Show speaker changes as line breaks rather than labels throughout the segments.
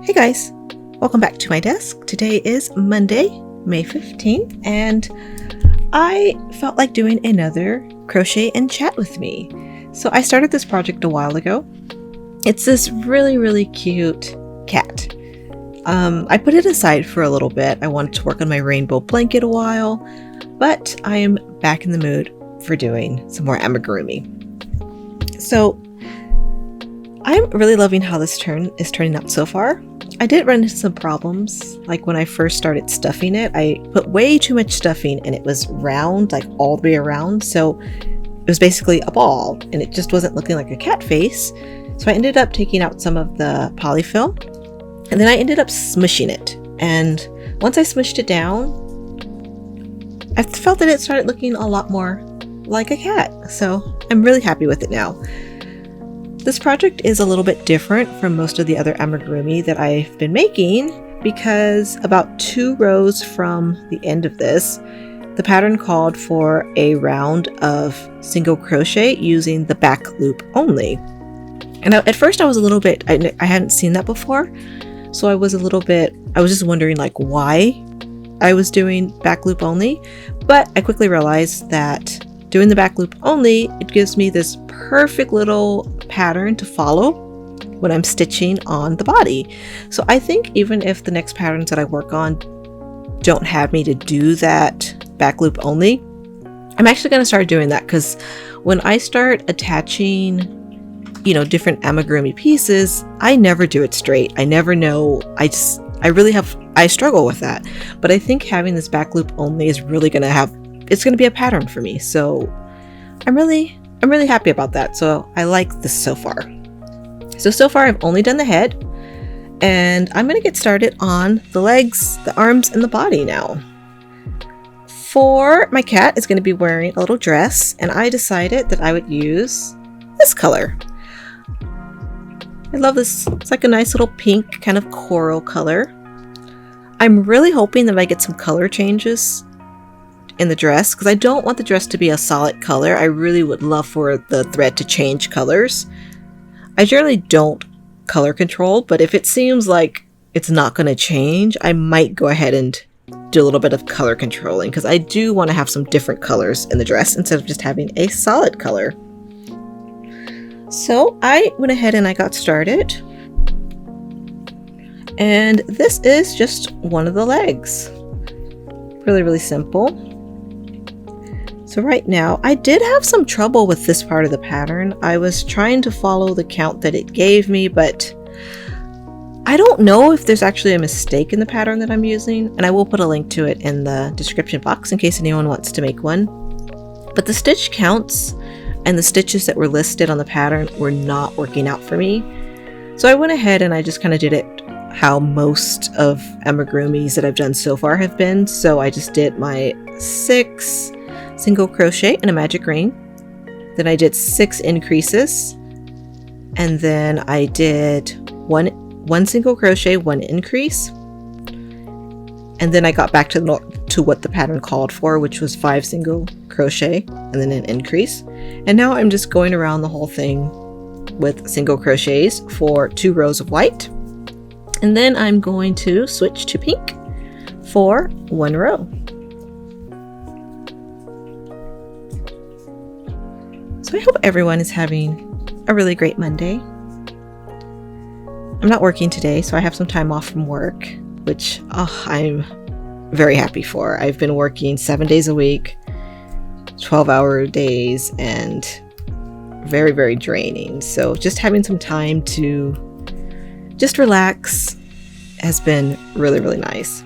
Hey guys, welcome back to my desk. Today is Monday, May 15th, and I felt like doing another crochet and chat with me. So I started this project a while ago. It's this really cute cat. I put it aside for a little bit. I wanted to work on my rainbow blanket a while, but I am back in the mood for doing some more amigurumi. So I'm really loving how this is turning out so far. I did run into some problems, like when I first started stuffing it. I put way too much stuffing and it was round, like all the way around, so it was basically a ball and it just wasn't looking like a cat face. So I ended up taking out some of the polyfilm and then I ended up smushing it, and once I smushed it down, I felt that it started looking a lot more like a cat, so I'm really happy with it now. This project is a little bit different from most of the other amigurumi that I've been making because about 2 rows from the end of this, the pattern called for a round of single crochet using the back loop only. And at first I was a little bit, I hadn't seen that before, so I was just wondering like why I was doing back loop only, but I quickly realized that doing the back loop only, it gives me this perfect little pattern to follow when I'm stitching on the body. So I think even if the next patterns that I work on don't have me to do that back loop only, I'm actually going to start doing that, because when I start attaching, different amigurumi pieces, I never do it straight. I never know. I struggle with that. But I think having this back loop only is really going to be a pattern for me. So I'm really happy about that. So I like this so far. So far I've only done the head, and I'm going to get started on the legs, the arms, and the body now. For my cat, is going to be wearing a little dress, and I decided that I would use this color. I love this. It's like a nice little pink kind of coral color. I'm really hoping that I get some color changes in the dress, because I don't want the dress to be a solid color. I really would love for the thread to change colors. I generally don't color control, but if it seems like it's not going to change, I might go ahead and do a little bit of color controlling, because I do want to have some different colors in the dress instead of just having a solid color. So I went ahead and I got started, and this is just one of the legs. Really simple. So right now, I did have some trouble with this part of the pattern. I was trying to follow the count that it gave me, but I don't know if there's actually a mistake in the pattern that I'm using, and I will put a link to it in the description box in case anyone wants to make one. But the stitch counts and the stitches that were listed on the pattern were not working out for me. So I went ahead and I just kind of did it how most of amigurumis that I've done so far have been. So I just did my 6 single crochet in a magic ring, then I did 6 increases, and then I did one single crochet, 1 increase, and then I got back to what the pattern called for, which was 5 single crochet and then an increase. And now I'm just going around the whole thing with single crochets for 2 rows of white, and then I'm going to switch to pink for 1 row. So I hope everyone is having a really great Monday. I'm not working today, so I have some time off from work, which I'm very happy for. I've been working 7 days a week, 12-hour days, and very draining. So just having some time to just relax has been really nice.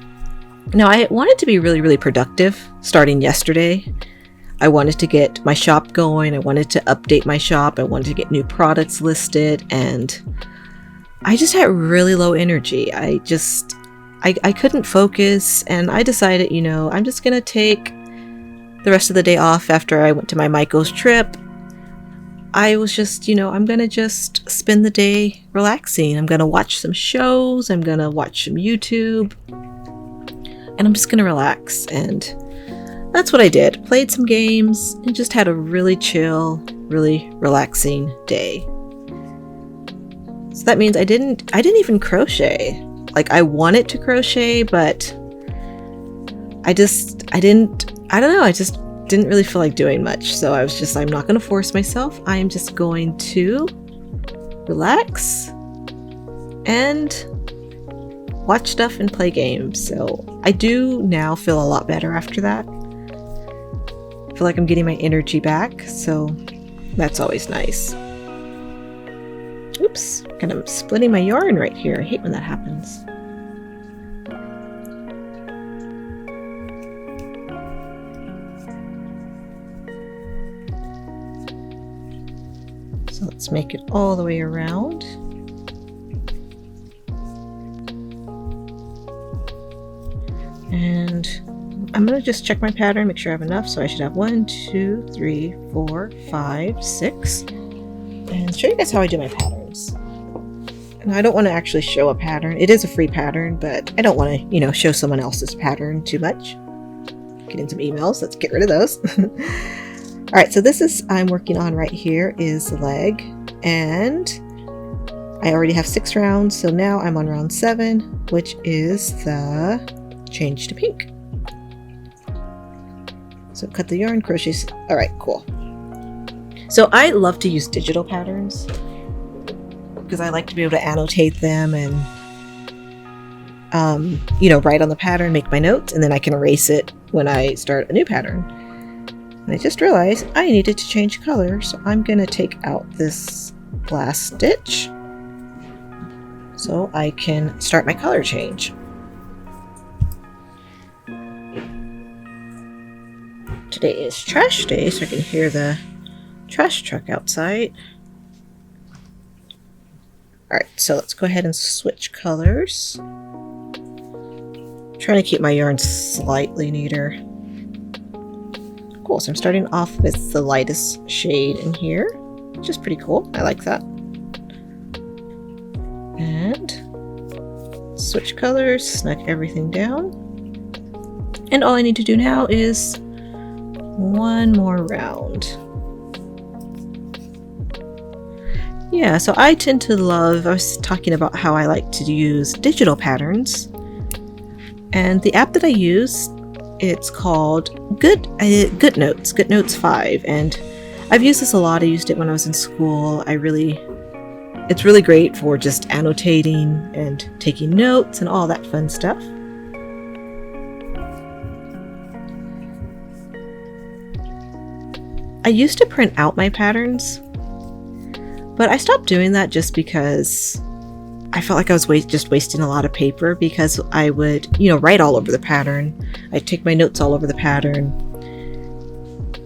Now, I wanted to be really productive starting yesterday. I wanted to get my shop going. I wanted to update my shop. I wanted to get new products listed, and I just had really low energy. I couldn't focus, and I decided, I'm just going to take the rest of the day off after I went to my Michael's trip. I was just, I'm going to just spend the day relaxing. I'm going to watch some shows. I'm going to watch some YouTube, and I'm just going to relax. And that's what I did. Played some games and just had a really chill, really relaxing day. So that means I didn't even crochet. like I wanted to crochet, but I just didn't really feel like doing much. So I was just, I'm not going to force myself. I am just going to relax and watch stuff and play games. So I do now feel a lot better after that. I feel like I'm getting my energy back, so that's always nice. Oops, kind of splitting my yarn right here. I hate when that happens. So let's make it all the way around. And I'm going to just check my pattern, make sure I have enough. So I should have 1, 2, 3, 4, 5, 6. And show you guys how I do my patterns. And I don't want to actually show a pattern. It is a free pattern, but I don't want to, you know, show someone else's pattern too much. Getting some emails. Let's get rid of those. All right, so this is, I'm working on right here is the leg. And I already have 6 rounds. So now I'm on round 7, which is the change to pink. So cut the yarn, crochet. All right, cool. So I love to use digital patterns because I like to be able to annotate them and, you know, write on the pattern, make my notes, and then I can erase it when I start a new pattern. And I just realized I needed to change color, so I'm going to take out this last stitch so I can start my color change. Today is trash day, so I can hear the trash truck outside. Alright, so let's go ahead and switch colors. I'm trying to keep my yarn slightly neater. Cool, so I'm starting off with the lightest shade in here, which is pretty cool. I like that. And switch colors, snug everything down. And all I need to do now is one more round. Yeah, so I tend to love, I was talking about how I like to use digital patterns. And the app that I use, it's called GoodNotes, GoodNotes 5. And I've used this a lot. I used it when I was in school. It's really great for just annotating and taking notes and all that fun stuff. I used to print out my patterns, but I stopped doing that just because I felt like I was just wasting a lot of paper, because I would, you know, write all over the pattern. I'd take my notes all over the pattern.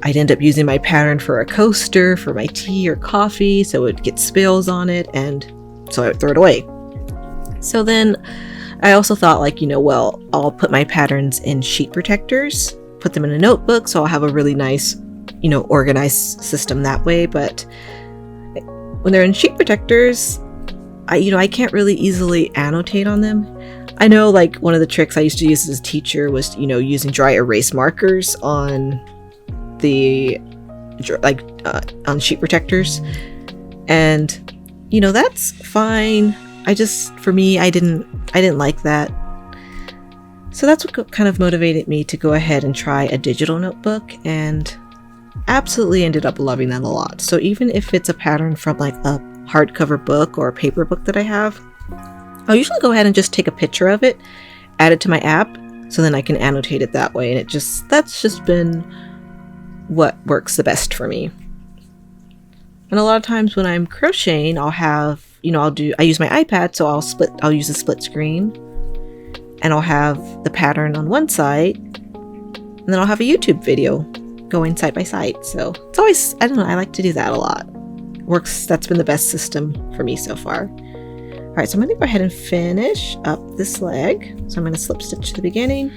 I'd end up using my pattern for a coaster for my tea or coffee, so it would get spills on it, and so I would throw it away. So then I also thought, like, you know, well, I'll put my patterns in sheet protectors, put them in a notebook, so I'll have a really nice, you know, organized system that way. But when they're in sheet protectors, I can't really easily annotate on them. I know, like, one of the tricks I used to use as a teacher was, you know, using dry erase markers on the on sheet protectors, and you know, that's fine. For me, I didn't like that. So that's what kind of motivated me to go ahead and try a digital notebook, and absolutely ended up loving that a lot. So even if it's a pattern from like a hardcover book or a paper book that I have, I'll usually go ahead and just take a picture of it, add it to my app, so then I can annotate it that way. And that's just been what works the best for me. And a lot of times when I'm crocheting, I'll have, you know, I use my iPad, so I'll use a split screen, and I'll have the pattern on one side, and then I'll have a YouTube video going side by side. So it's always, I don't know, I like to do that a lot. That's been the best system for me so far. All right, so I'm going to go ahead and finish up this leg. So I'm going to slip stitch to the beginning,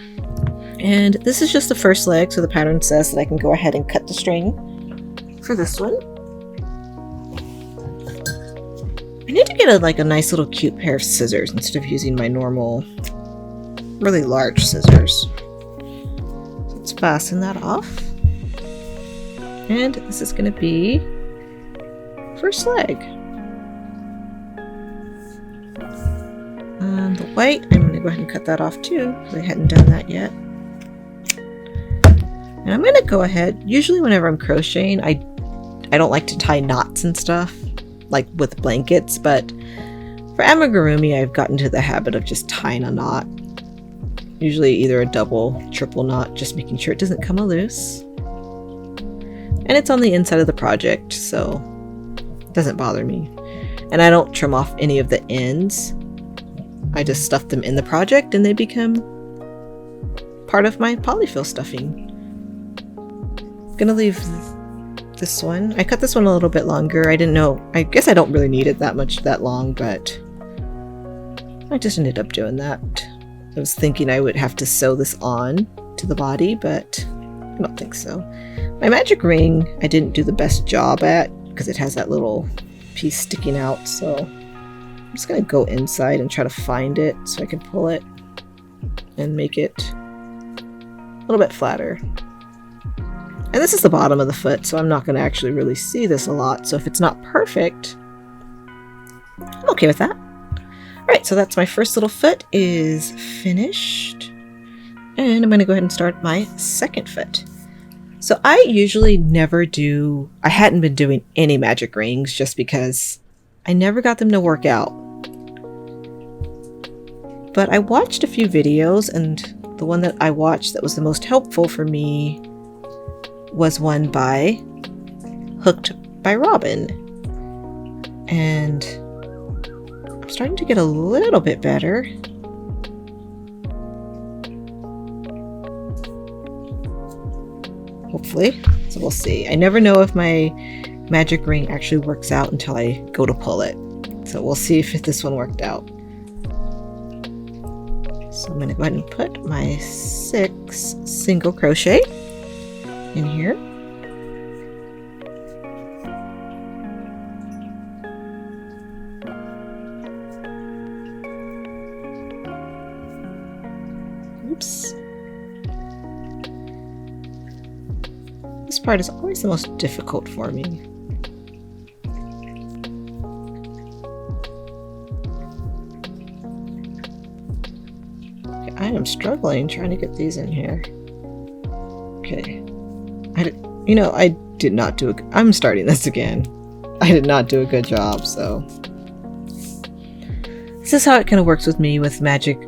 and this is just the first leg, so the pattern says that I can go ahead and cut the string for this one. I need to get a nice little cute pair of scissors instead of using my normal really large scissors. So let's fasten that off. And this is going to be first leg. And the white, I'm going to go ahead and cut that off too, because I hadn't done that yet. And I'm going to go ahead, usually whenever I'm crocheting, I don't like to tie knots and stuff, like with blankets, but for amigurumi, I've gotten to the habit of just tying a knot. Usually either a double, triple knot, just making sure it doesn't come loose. And it's on the inside of the project, so it doesn't bother me. And I don't trim off any of the ends. I just stuff them in the project and they become part of my polyfill stuffing. I'm gonna leave this one. I cut this one a little bit longer. I didn't know. I guess I don't really need it that long, but I just ended up doing that. I was thinking I would have to sew this on to the body, but I don't think so. My magic ring, I didn't do the best job at because it has that little piece sticking out, so I'm just gonna go inside and try to find it so I can pull it and make it a little bit flatter. And this is the bottom of the foot, so I'm not going to actually really see this a lot. So if it's not perfect, I'm okay with that. All right, so that's my first little foot is finished. And I'm going to go ahead and start my second foot. So I usually never do, I hadn't been doing any magic rings just because I never got them to work out. But I watched a few videos, and the one that I watched that was the most helpful for me was one by Hooked by Robin. And I'm starting to get a little bit better. Hopefully. So we'll see. I never know if my magic ring actually works out until I go to pull it. So we'll see if this one worked out. So I'm going to go ahead and put my 6 single crochet in here. Oops. This part is always the most difficult for me. Okay, I am struggling trying to get these in here. Okay. I did not do I'm starting this again. I did not do a good job, so. This is how it kind of works with me with magic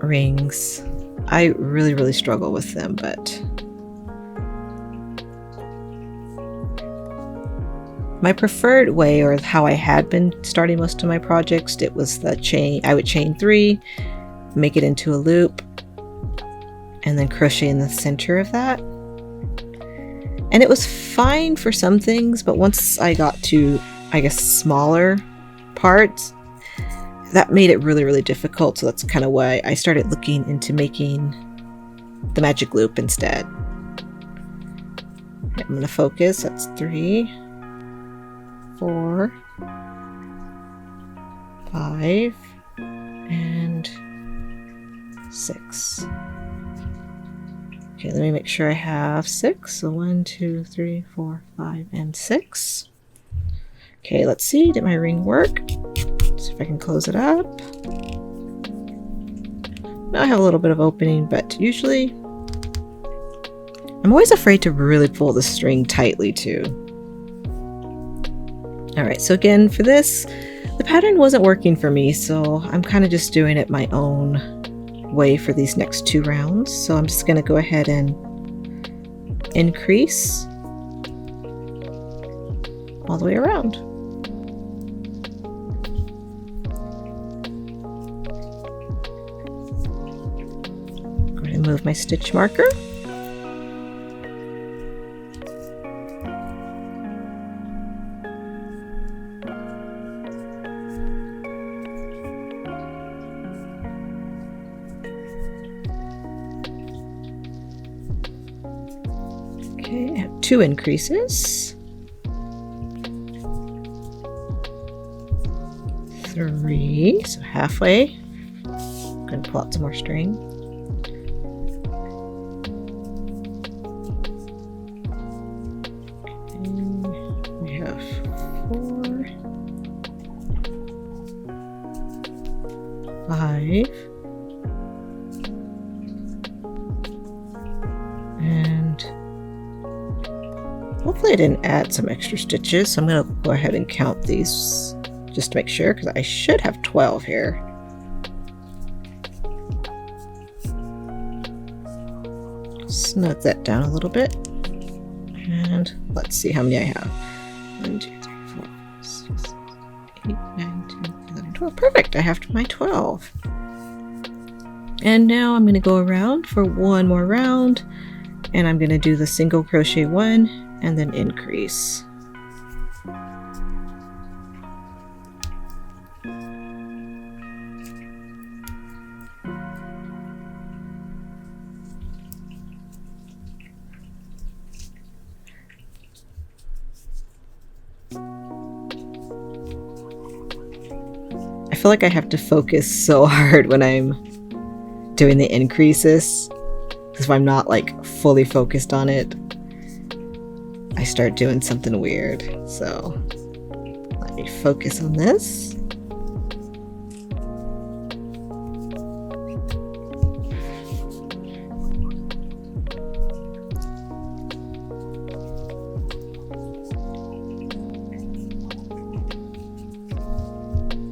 rings. I really, really struggle with them, but my preferred way, or how I had been starting most of my projects, it was the chain. I would chain 3, make it into a loop, and then crochet in the center of that. And it was fine for some things, but once I got to, I guess, smaller parts, that made it really, really difficult. So that's kind of why I started looking into making the magic loop instead. Okay, I'm going to focus. That's 3, 4, 5, and 6. Okay, let me make sure I have 6. So 1, 2, 3, 4, 5, and 6. Okay, let's see. Did my ring work? Let's see if I can close it up. Now I have a little bit of opening, but usually I'm always afraid to really pull the string tightly too. Alright, so again for this, the pattern wasn't working for me, so I'm kind of just doing it my own way for these next 2 rounds. So I'm just going to go ahead and increase all the way around. Go ahead and move my stitch marker. Okay, I have 2 increases. 3, so halfway. I'm going to pull out some more string. Okay, we have 4, 5, And hopefully I didn't add some extra stitches, so I'm going to go ahead and count these just to make sure, because I should have 12 here. Snug that down a little bit. And let's see how many I have. 1, 2, 3, 4, 5, 6, 7, 8, 9, 10, 11, 12. Perfect, I have my 12. And now I'm going to go around for one more round, and I'm going to do the single crochet 1 and then increase. I feel like I have to focus so hard when I'm doing the increases, because if I'm not like fully focused on it, I start doing something weird. So let me focus on this.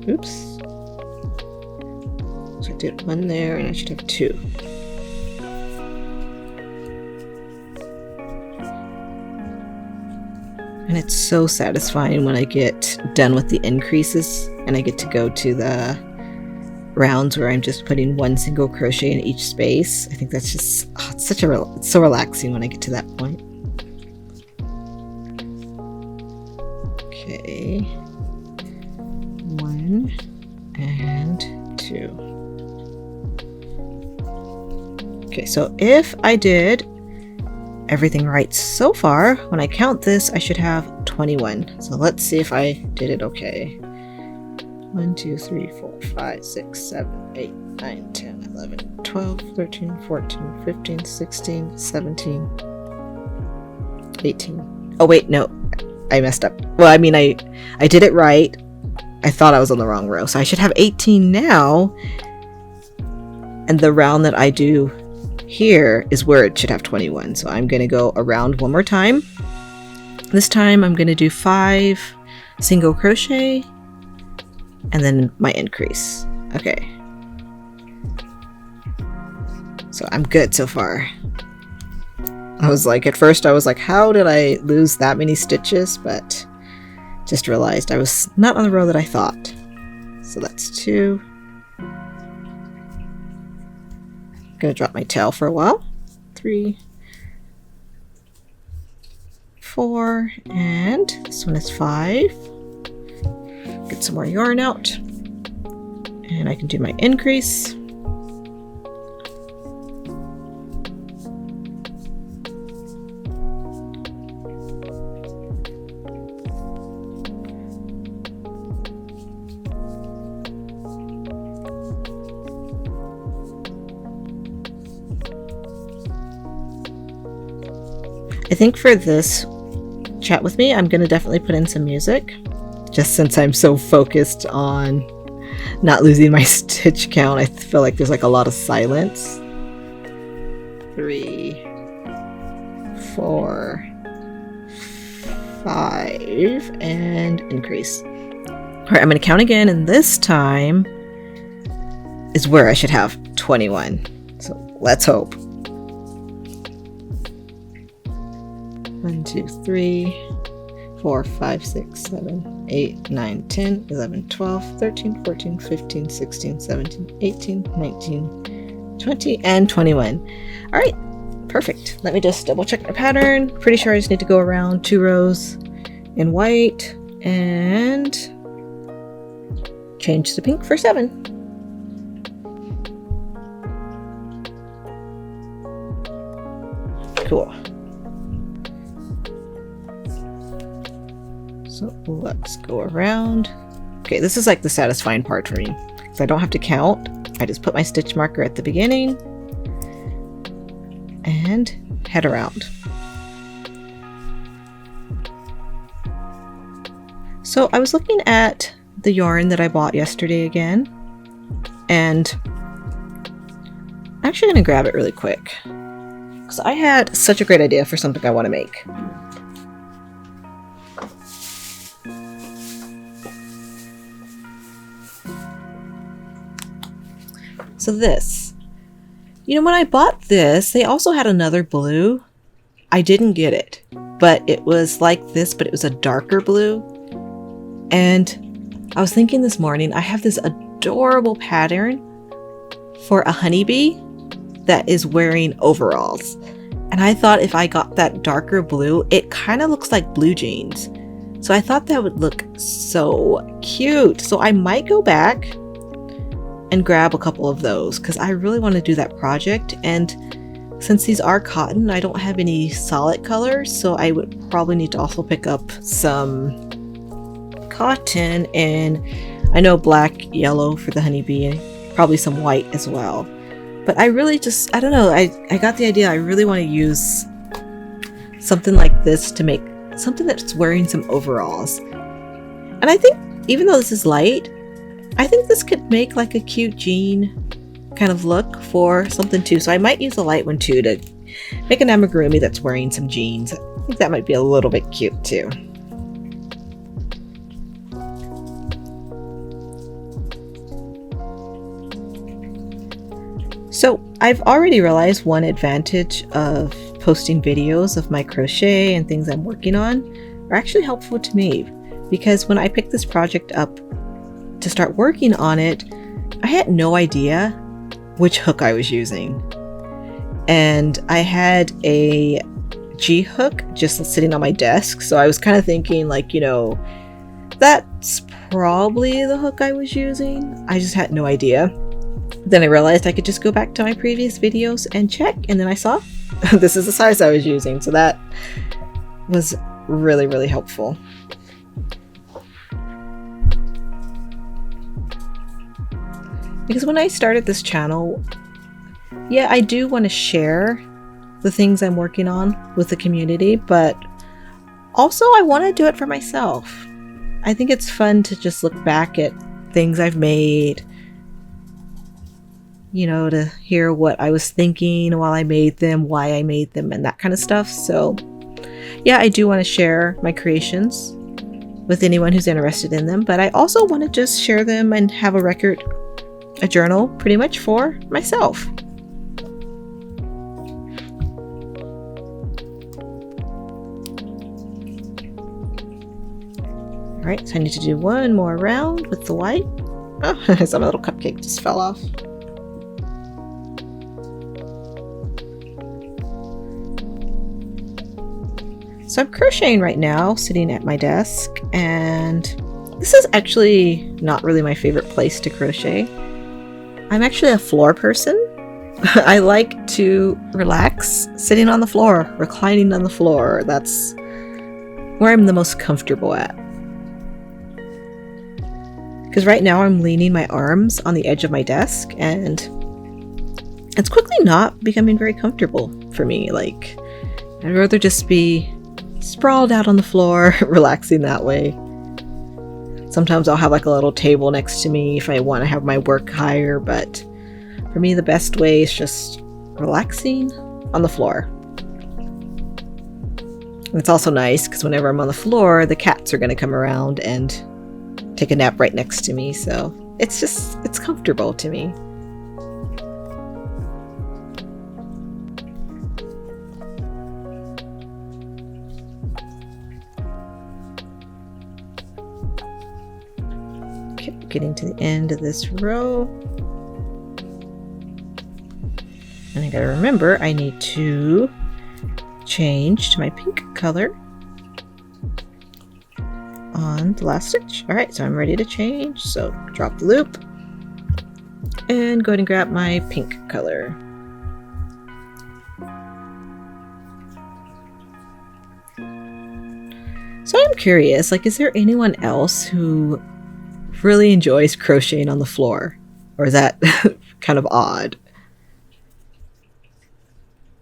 Oops. So I did one there, and I should have 2. And it's so satisfying when I get done with the increases and I get to go to the rounds where I'm just putting one single crochet in each space. I think that's just, it's so relaxing when I get to that point. Okay. 1 and 2. Okay, so if I did everything right so far, when I count this, I should have 21. So let's see if I did it okay. 1, 2, 3, 4, 5, 6, 7, 8, 9, 10, 11, 12, 13, 14, 15, 16, 17, 18. Oh wait, no, I messed up. Well, I mean, I did it right. I thought I was on the wrong row. So I should have 18 now. And the round that I do here is where it should have 21. So I'm going to go around one more time. This time I'm going to do 5 single crochet and then my increase. Okay. So I'm good so far. At first I was like, how did I lose that many stitches? But just realized I was not on the row that I thought. So that's 2. Gonna drop my tail for a while. 3, 4, and this one is 5. Get some more yarn out, and I can do my increase. I think for this chat with me, I'm going to definitely put in some music, just since I'm so focused on not losing my stitch count. I feel like there's like a lot of silence. 3, 4, 5, and increase. All right, I'm going to count again, and this time is where I should have 21. So let's hope. 1, 2, 3, 4, 5, 6, 7, 8, 9, 10, 11, 12, 13, 14, 15, 16, 17, 18, 19, 20, and 21. All right, perfect. Let me just double check my pattern. Pretty sure I just need to go around 2 rows in white and change the pink for 7. Cool. So let's go around. Okay, this is like the satisfying part for me, because I don't have to count. I just put my stitch marker at the beginning and head around. So I was looking at the yarn that I bought yesterday again, and I'm actually gonna grab it really quick because I had such a great idea for something I want to make. So this, you know, when I bought this, they also had another blue. I didn't get it, but it was like this, but it was a darker blue. And I was thinking this morning, I have this adorable pattern for a honeybee that is wearing overalls. And I thought if I got that darker blue, it kind of looks like blue jeans. So I thought that would look so cute. So I might go back and grab a couple of those because I really want to do that project. And since these are cotton, I don't have any solid colors, so I would probably need to also pick up some cotton, and I know black, yellow for the honeybee, and probably some white as well. But I really just, I don't know, I got the idea I really want to use something like this to make something that's wearing some overalls. And I think even though this is light, I think this could make like a cute jean kind of look for something too. So I might use a light one too to make an amigurumi that's wearing some jeans. I think that might be a little bit cute too. So I've already realized one advantage of posting videos of my crochet and things I'm working on are actually helpful to me, because when I picked this project up to start working on it, I had no idea which hook I was using. And I had a G hook just sitting on my desk, so I was kind of thinking like, you know, that's probably the hook I was using. I just had no idea. Then I realized I could just go back to my previous videos and check, and then I saw this is the size I was using, so that was really, really helpful. Because when I started this channel, yeah, I do want to share the things I'm working on with the community, but also I want to do it for myself. I think it's fun to just look back at things I've made, you know, to hear what I was thinking while I made them, why I made them, and that kind of stuff. So yeah, I do want to share my creations with anyone who's interested in them, but I also want to just share them and have a record, a journal pretty much for myself. Alright, so I need to do one more round with the white. Oh, some little cupcake just fell off. So I'm crocheting right now, sitting at my desk, and this is actually not really my favorite place to crochet. I'm actually a floor person. I like to relax sitting on the floor, reclining on the floor. That's where I'm the most comfortable at. Because right now I'm leaning my arms on the edge of my desk, and it's quickly not becoming very comfortable for me. Like, I'd rather just be sprawled out on the floor, relaxing that way. Sometimes I'll have like a little table next to me if I want to have my work higher, but for me the best way is just relaxing on the floor. And it's also nice because whenever I'm on the floor, the cats are going to come around and take a nap right next to me, so it's comfortable to me. Okay, getting to the end of this row. And I gotta remember I need to change to my pink color on the last stitch. Alright, so I'm ready to change. So drop the loop and go ahead and grab my pink color. So I'm curious, like, is there anyone else who really enjoys crocheting on the floor? Or is that kind of odd?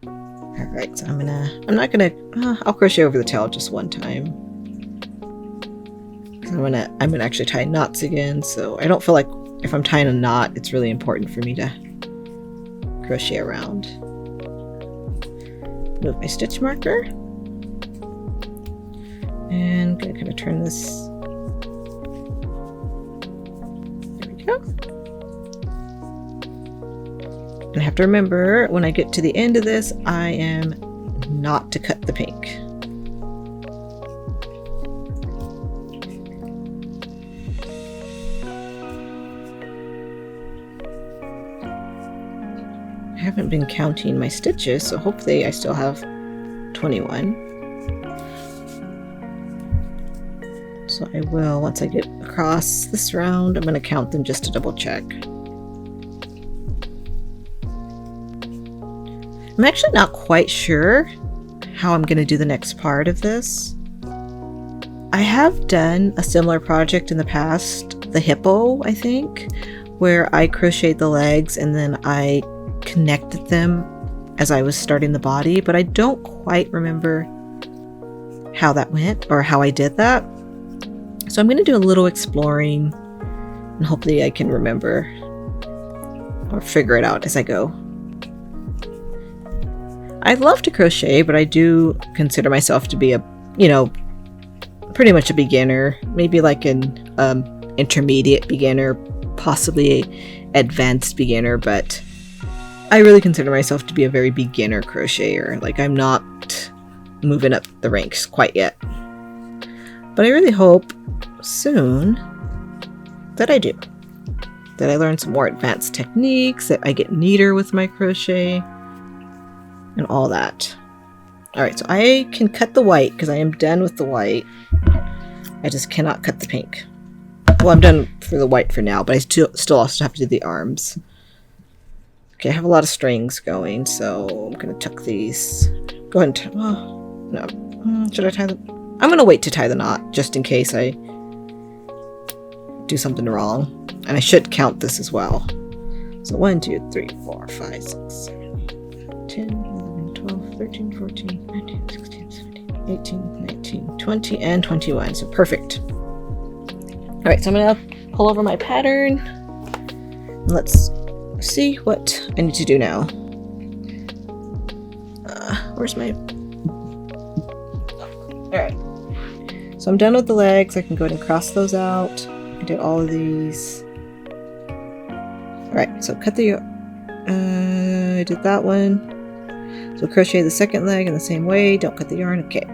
Alright, so I'll crochet over the tail just one time. I'm gonna actually tie knots again, so I don't feel like if I'm tying a knot, it's really important for me to crochet around. Move my stitch marker. And I'm going to kind of turn this. There we go. And I have to remember when I get to the end of this, I am not to cut the pink. I haven't been counting my stitches, so hopefully I still have 21. So I will, once I get across this round, I'm going to count them just to double check. I'm actually not quite sure how I'm going to do the next part of this. I have done a similar project in the past, the hippo, I think, where I crocheted the legs and then I connected them as I was starting the body, but I don't quite remember how that went or how I did that. So I'm going to do a little exploring and hopefully I can remember or figure it out as I go. I love to crochet, but I do consider myself to be a, pretty much a beginner, maybe like an intermediate beginner, possibly advanced beginner, but I really consider myself to be a very beginner crocheter. Like, I'm not moving up the ranks quite yet. But I really hope soon that I do. That I learn some more advanced techniques, that I get neater with my crochet, and all that. Alright, so I can cut the white because I am done with the white. I just cannot cut the pink. Well, I'm done for the white for now, but I still also have to do the arms. Okay, I have a lot of strings going, so I'm going to tuck these. Go ahead and no. Should I tie them? I'm going to wait to tie the knot, just in case I do something wrong. And I should count this as well. So 1, 2, 3, 4, 5, 6, 7, 8, 10, 11, 12, 13, 14, 15, 16, 17, 18, 19, 20, and 21. So perfect. Alright, so I'm going to pull over my pattern. And let's see what I need to do now. Where's my... Alright. So I'm done with the legs. I can go ahead and cross those out. I did all of these. Alright, so cut the... I did that one. So crochet the second leg in the same way. Don't cut the yarn. Okay.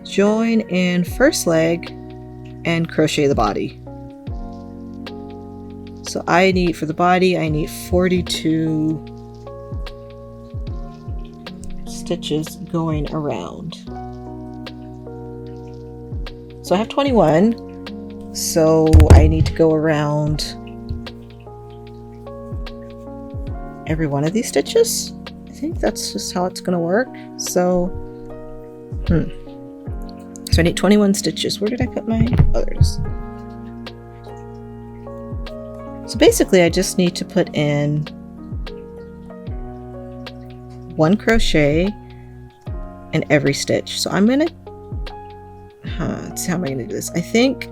Join in first leg and crochet the body. So I need, for the body, I need 42 stitches going around. So I have 21. So I need to go around every one of these stitches. I think that's just how it's going to work. So, So I need 21 stitches. Where did I put my others? So basically I just need to put in 1 crochet in every stitch. So I'm gonna let's see, how am I gonna do this? I think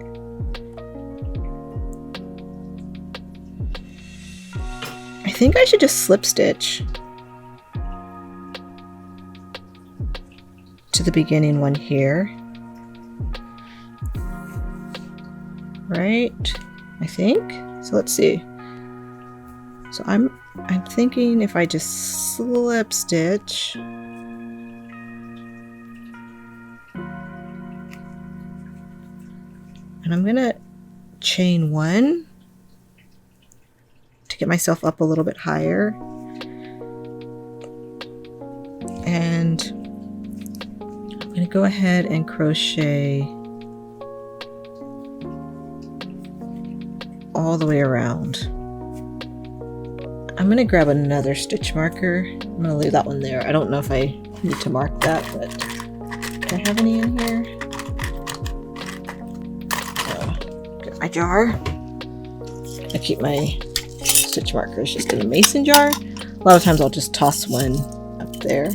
I should just slip stitch to the beginning one here. Right? I think. So let's see. So I'm thinking if I just slip stitch and I'm gonna chain 1 to get myself up a little bit higher, and I'm gonna go ahead and crochet all the way around. I'm gonna grab another stitch marker. I'm gonna leave that one there. I don't know if I need to mark that, but do I have any in here? Get my jar. I keep my stitch markers just in a mason jar. A lot of times I'll just toss one up there.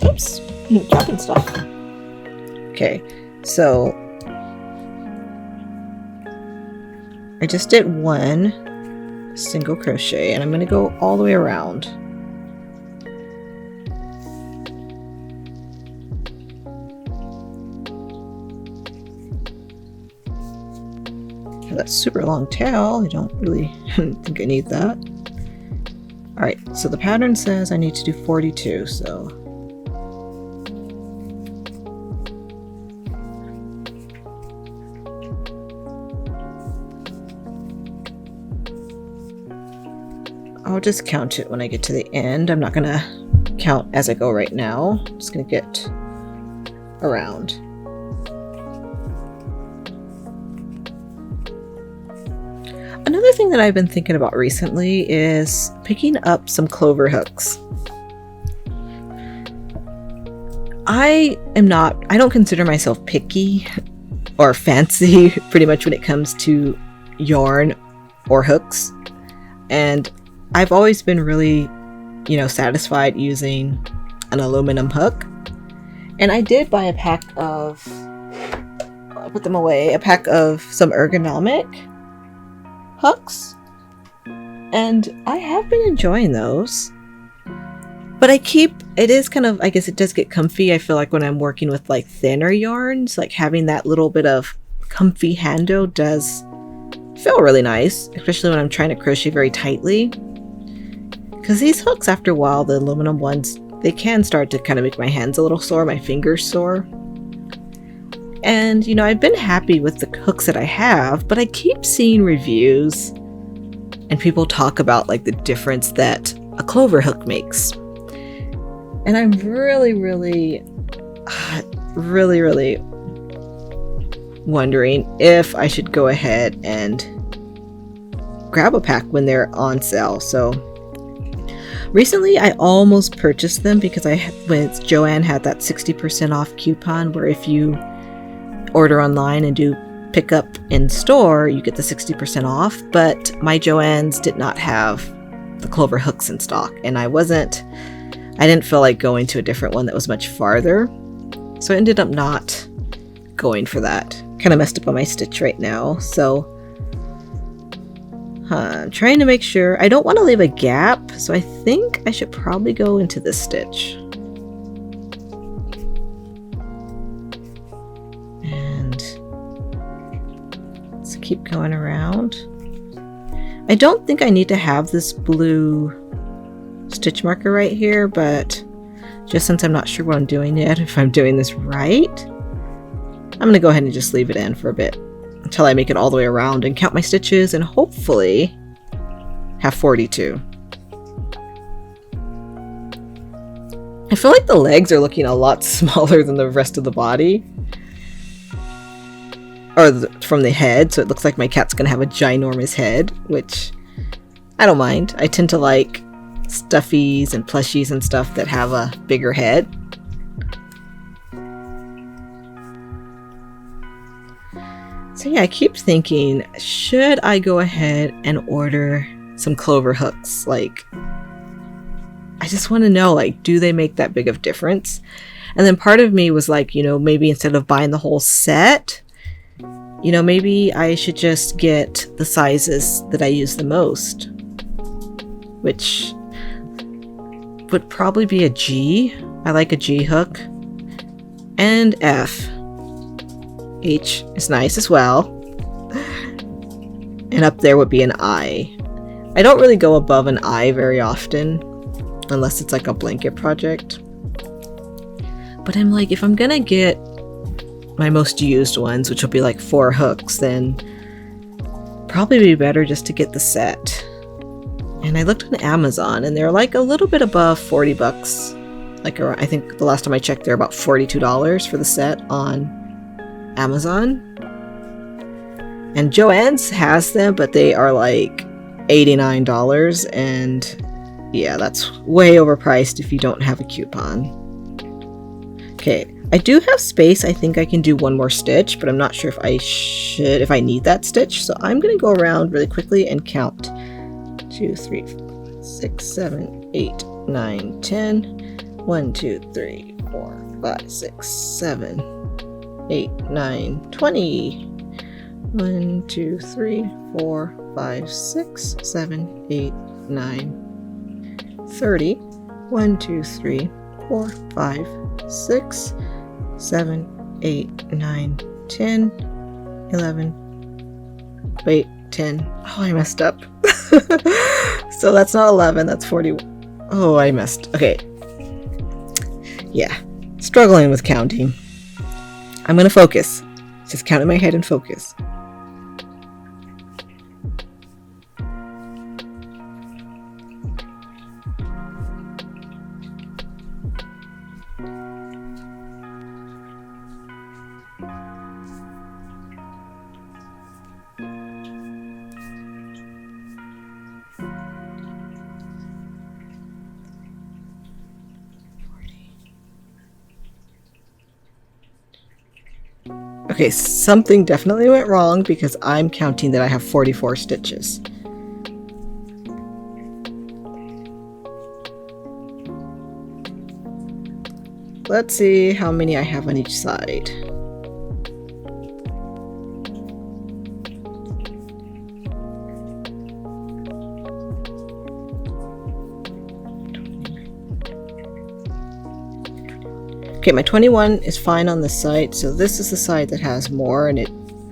Oops, dropping stuff. Okay, so I just did 1 single crochet, and I'm going to go all the way around. That super long tail, I don't really think I need that. Alright, so the pattern says I need to do 42, so I'll just count it when I get to the end. I'm not gonna count as I go right now. I'm just gonna get around. Another thing that I've been thinking about recently is picking up some clover hooks. I don't consider myself picky or fancy pretty much when it comes to yarn or hooks. And I've always been really, satisfied using an aluminum hook. And I did buy a pack of, I'll put them away, a pack of some ergonomic hooks. And I have been enjoying those. But it is kind of, I guess it does get comfy. I feel like when I'm working with like thinner yarns, like having that little bit of comfy hando does feel really nice, especially when I'm trying to crochet very tightly. Because these hooks, after a while, the aluminum ones, they can start to kind of make my hands a little sore, my fingers sore. And, I've been happy with the hooks that I have, but I keep seeing reviews and people talk about like the difference that a clover hook makes. And I'm really wondering if I should go ahead and grab a pack when they're on sale. So recently I almost purchased them because when Joann had that 60% off coupon where if you order online and do pick up in store, you get the 60% off. But my Joann's did not have the clover hooks in stock, and I didn't feel like going to a different one that was much farther. So I ended up not going for that. Kind of messed up on my stitch right now. So I'm trying to make sure. I don't want to leave a gap, so I think I should probably go into this stitch. And let's keep going around. I don't think I need to have this blue stitch marker right here, but just since I'm not sure what I'm doing yet, if I'm doing this right, I'm going to go ahead and just leave it in for a bit until I make it all the way around and count my stitches and hopefully have 42. I feel like the legs are looking a lot smaller than the rest of the body. Or from the head, so it looks like my cat's going to have a ginormous head, which I don't mind. I tend to like stuffies and plushies and stuff that have a bigger head. So yeah, I keep thinking, should I go ahead and order some clover hooks? Like, I just want to know, like, do they make that big of difference? And then part of me was like, maybe instead of buying the whole set, maybe I should just get the sizes that I use the most, which would probably be a G. I like a G hook. And F. H is nice as well. And up there would be an I. I don't really go above an I very often, unless it's like a blanket project. But I'm like, if I'm gonna get my most used ones, which will be like 4 hooks, then probably be better just to get the set. And I looked on Amazon and they're like a little bit above 40 bucks. Like, I think the last time I checked, they're about $42 for the set on Amazon. And Joann's has them, but they are like $89, and yeah, that's way overpriced if you don't have a coupon. Okay, I do have space. I think I can do one more stitch, but I'm not sure if I need that stitch. So I'm gonna go around really quickly and count 2, 3, 4, 6, 7, 8, 9, 10. 1, 2, 3, 4, 5, 6, 7, 8, 9, 20. 1, 2, 3, 4, 5, 6, 7, 8, 9, 30. 1, 2, 3, 4, 5, 6, 7, 8, 9, 10, 11. Wait, 10. Oh, I messed up. So that's not 11, that's 40. Oh, I messed. Okay. Yeah. Struggling with counting. I'm gonna focus. Just count in my head and focus. Okay, something definitely went wrong because I'm counting that I have 44 stitches. Let's see how many I have on each side. Okay, my 21 is fine on the side, so this is the side that has more, and it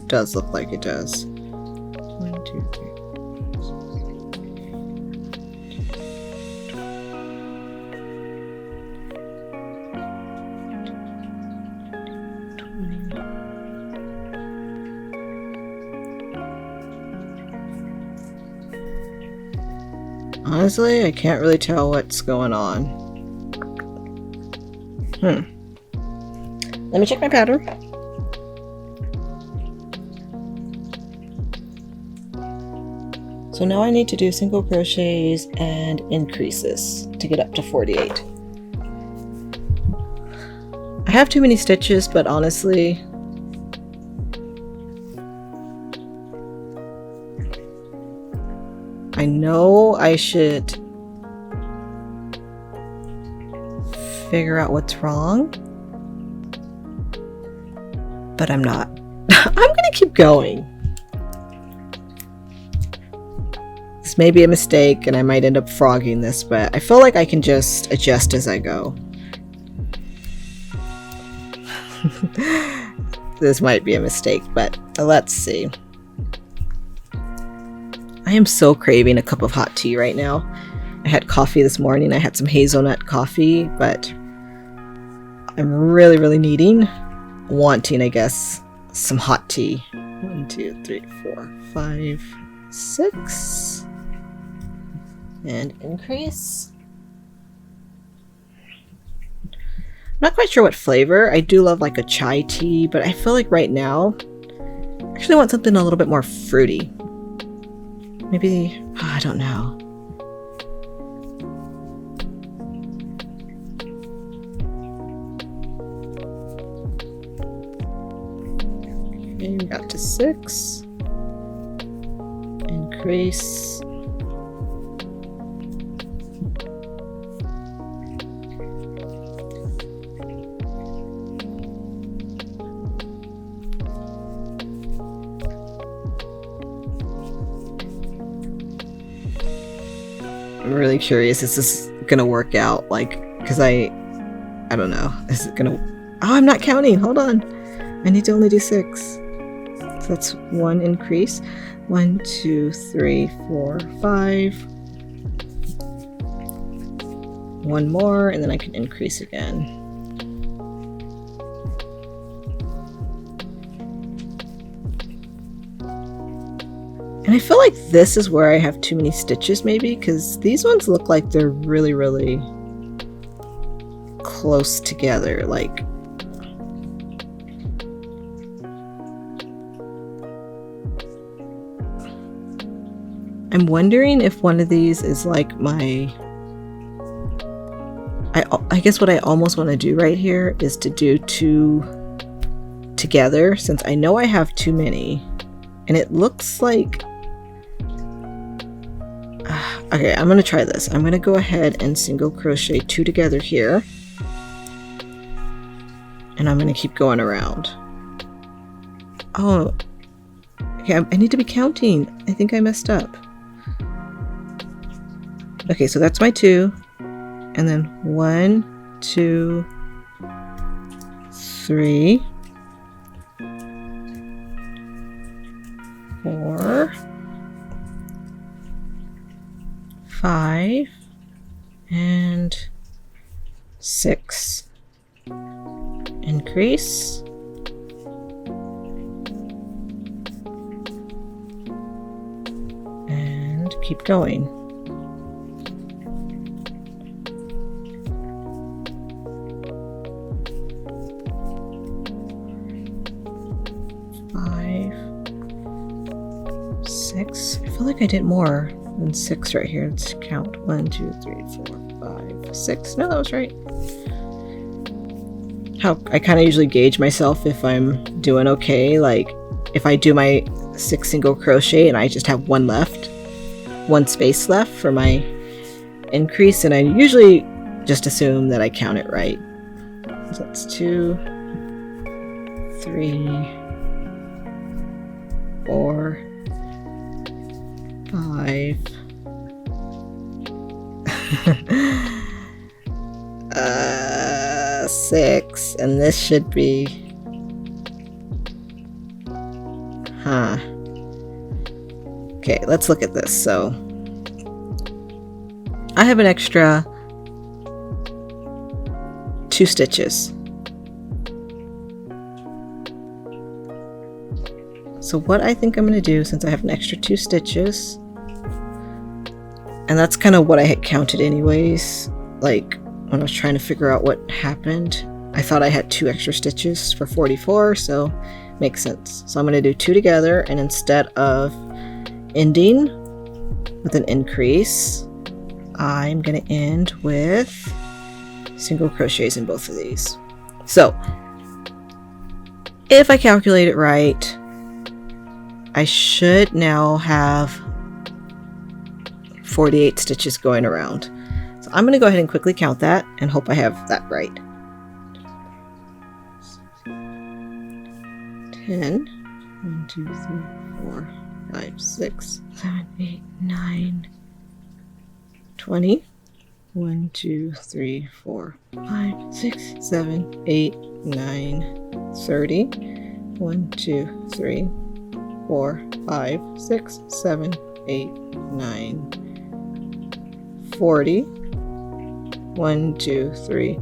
does look like it does. 1, 2, 3. Honestly, I can't really tell what's going on. Let me check my pattern. So now I need to do single crochets and increases to get up to 48. I have too many stitches, but honestly, I know I should figure out what's wrong, but I'm not. I'm gonna keep going. This may be a mistake and I might end up frogging this, but I feel like I can just adjust as I go. This might be a mistake, but let's see. I am so craving a cup of hot tea right now. I had coffee this morning. I had some hazelnut coffee, but I'm really, really wanting, I guess, some hot tea. 1, 2, 3, 4, 5, 6. And increase. I'm not quite sure what flavor. I do love like a chai tea, but I feel like right now I actually want something a little bit more fruity. Maybe, I don't know. Okay, we got to 6. Increase. I'm really curious, is this gonna work out? Like, because I don't know. Is it gonna... Oh, I'm not counting. Hold on. I need to only do 6. So that's 1 increase. 1, 2, 3, 4, 5. 1 more, and then I can increase again. And I feel like this is where I have too many stitches maybe, because these ones look like they're really, really close together. Like, I'm wondering if one of these is like my... I guess what I almost want to do right here is to do 2 together, since I know I have too many. And it looks like... Okay, I'm going to try this. I'm going to go ahead and single crochet 2 together here. And I'm going to keep going around. Oh, Okay, I need to be counting. I think I messed up. Okay, so that's my 2. And then 1, 2, 3, 4, 5, and 6. Increase. And keep going. I feel like I did more than 6 right here. Let's count. 1, 2, 3, 4, 5, 6. No, that was right. How I kind of usually gauge myself if I'm doing okay. Like if I do my 6 single crochet and I just have 1 left, 1 space left for my increase, and I usually just assume that I count it right. So that's 2, 3, 4, 5, 6, and this should be, okay, let's look at this. So I have an extra 2 stitches. So what I think I'm going to do, since I have an extra 2 stitches, and that's kind of what I had counted anyways, like when I was trying to figure out what happened, I thought I had 2 extra stitches for 44, so makes sense. So I'm going to do 2 together, and instead of ending with an increase, I'm going to end with single crochets in both of these. So if I calculate it right, I should now have 48 stitches going around. So I'm going to go ahead and quickly count that and hope I have that right. 10, 1, 2, 3, 4, 5, 6, 7, 8, 9, 20. 1, 2, 3, 4, 5, 6, 7, 8, 9, 30. 1, 2, 3, 4, 5, 6, 7, 8, 9, 40. 1, 2, 3,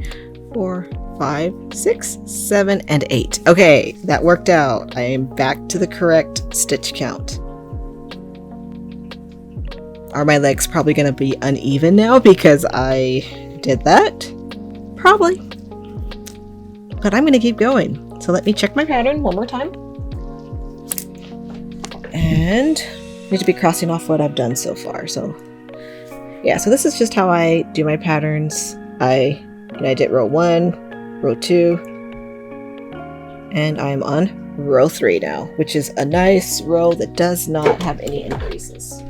4, 5, 6, 7, and 8. Okay, that worked out. I am back to the correct stitch count. Are my legs probably going to be uneven now because I did that? Probably. But I'm going to keep going. So let me check my pattern one more time. And I need to be crossing off what I've done so far. So yeah, so this is just how I do my patterns. I did row 1, row 2, and I'm on row 3 now, which is a nice row that does not have any increases.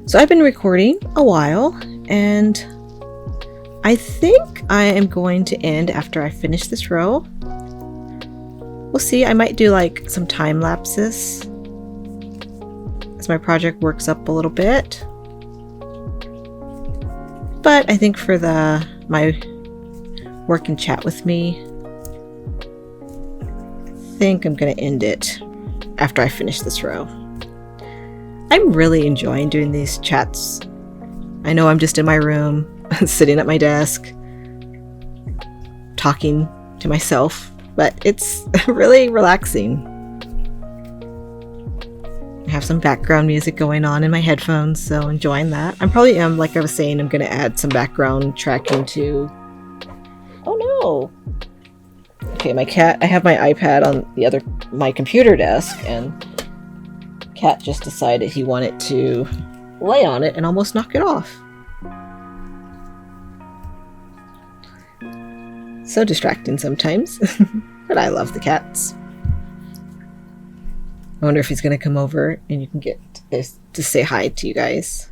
So I've been recording a while, and I think I am going to end after I finish this row. We'll see. I might do like some time lapses as my project works up a little bit. But I think for my work and chat with me, I think I'm going to end it after I finish this row. I'm really enjoying doing these chats. I know I'm just in my room, sitting at my desk, talking to myself, but it's really relaxing. I have some background music going on in my headphones, so enjoying that. I'm probably, like I was saying, I'm going to add some background tracking to... Oh no! Okay, my cat, I have my iPad on my computer desk, and cat just decided he wanted to lay on it and almost knock it off. So distracting sometimes, but I love the cats. I wonder if he's going to come over and you can get this to say hi to you guys.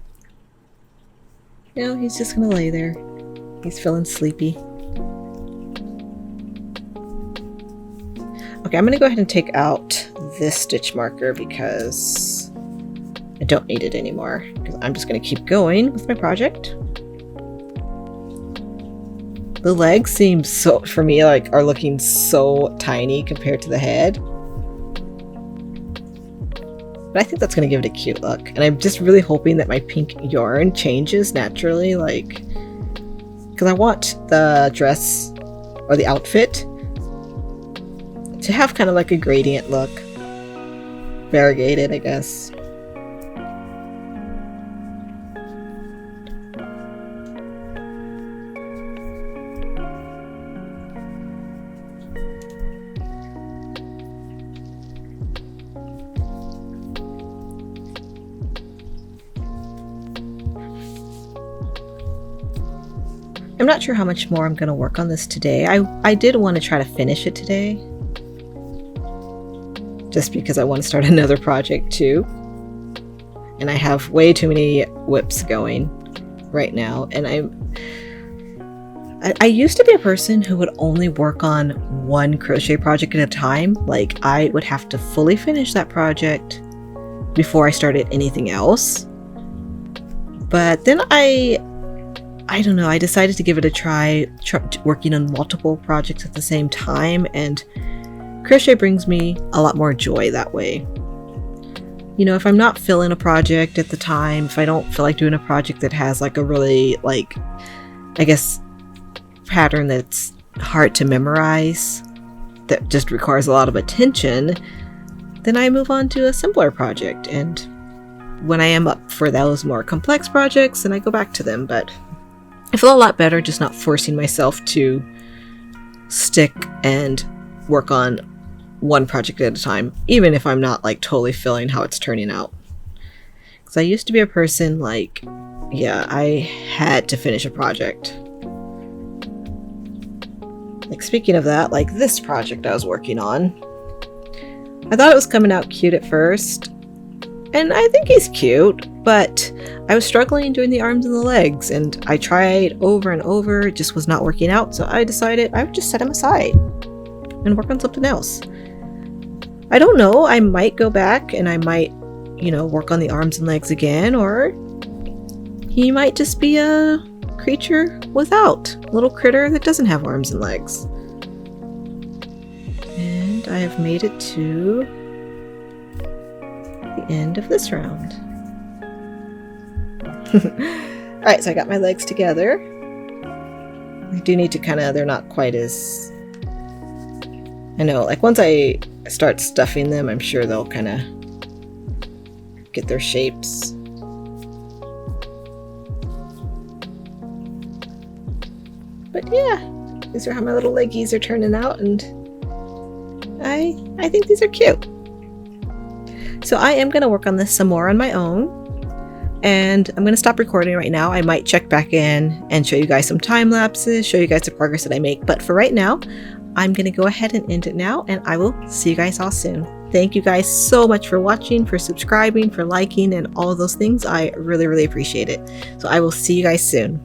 No, he's just going to lay there. He's feeling sleepy. Okay, I'm going to go ahead and take out this stitch marker because I don't need it anymore, because I'm just going to keep going with my project. The legs seem so, for me, like are looking so tiny compared to the head. But I think that's going to give it a cute look. And I'm just really hoping that my pink yarn changes naturally, like, because I want the dress or the outfit to have kind of like a gradient look. Variegated, I guess. I'm not sure how much more I'm going to work on this today. I did want to try to finish it today, just because I want to start another project too. And I have way too many whips going right now. And I used to be a person who would only work on one crochet project at a time. Like, I would have to fully finish that project before I started anything else. But then I don't know, I decided to give it a try working on multiple projects at the same time, and crochet brings me a lot more joy that way. You know, if I'm not feeling a project at the time, if I don't feel like doing a project that has like a really, like, I guess, pattern that's hard to memorize, that just requires a lot of attention, then I move on to a simpler project. And when I am up for those more complex projects, then I go back to them. But I feel a lot better just not forcing myself to stick and work on one project at a time, even if I'm not like totally feeling how it's turning out. Because I used to be a person like, yeah, I had to finish a project. Like, speaking of that, like this project I was working on, I thought it was coming out cute at first, and I think he's cute, but I was struggling doing the arms and the legs, and I tried over and over. It just was not working out, so I decided I would just set him aside and work on something else. I don't know, I might go back and I might, you know, work on the arms and legs again, or he might just be a creature without, a little critter that doesn't have arms and legs. And I have made it to the end of this round. Alright, so I got my legs together. I do need to kind of, they're not quite as, I know, like once I start stuffing them, I'm sure they'll kind of get their shapes. But yeah, these are how my little leggies are turning out, and I think these are cute. So I am going to work on this some more on my own, and I'm going to stop recording right now. I might check back in and show you guys some time lapses, show you guys the progress that I make, but for right now, I'm going to go ahead and end it now, and I will see you guys all soon. Thank you guys so much for watching, for subscribing, for liking, and all of those things. I really, really appreciate it. So I will see you guys soon.